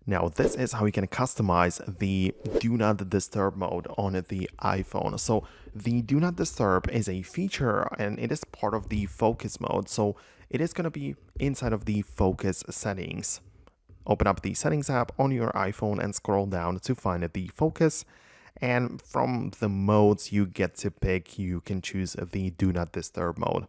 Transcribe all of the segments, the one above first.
Now, this is how you can customize the Do Not Disturb mode on the iPhone. So the Do Not Disturb is a feature and it is part of the focus mode. So it is going to be inside of the focus settings. Open up the settings app on your iPhone and scroll down to find the focus. And from the modes you get to pick, you can choose the Do Not Disturb mode.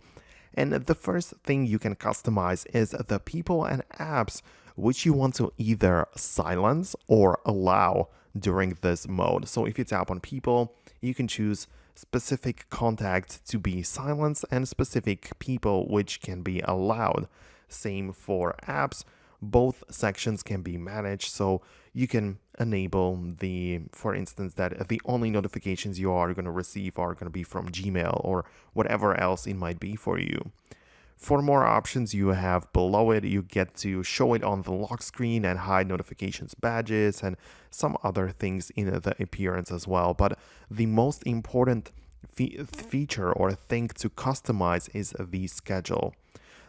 And the first thing you can customize is the people and apps which you want to either silence or allow during this mode. So if you tap on people, you can choose specific contacts to be silenced and specific people which can be allowed. Same for apps. Both sections can be managed, so you can enable for instance, that the only notifications you are going to receive are going to be from Gmail or whatever else it might be for you. For more options you have below it, you get to show it on the lock screen and hide notifications badges and some other things in the appearance as well. But the most important feature or thing to customize is the schedule.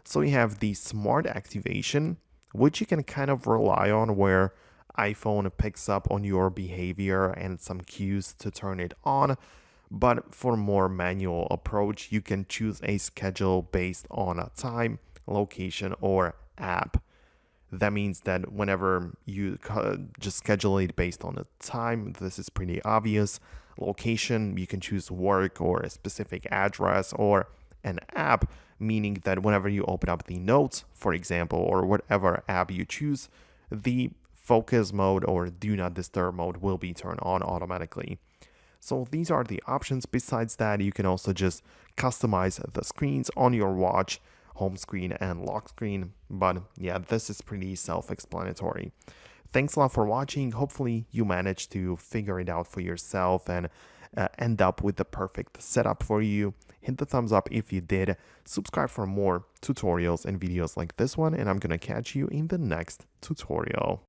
So you have the smart activation, which you can kind of rely on, where iPhone picks up on your behavior and some cues to turn it on. But for more manual approach, you can choose a schedule based on a time, location, or app. That means that whenever you just schedule it based on the time, this is pretty obvious. Location, you can choose work or a specific address, or an app, meaning that whenever you open up the notes, for example, or whatever app you choose, the focus mode or do not disturb mode will be turned on automatically. So these are the options. Besides that, you can also just customize the screens on your watch, home screen and lock screen. But yeah, this is pretty self-explanatory. Thanks a lot for watching. Hopefully you managed to figure it out for yourself and end up with the perfect setup for you. Hit the thumbs up if you did. Subscribe for more tutorials and videos like this one, and I'm gonna catch you in the next tutorial.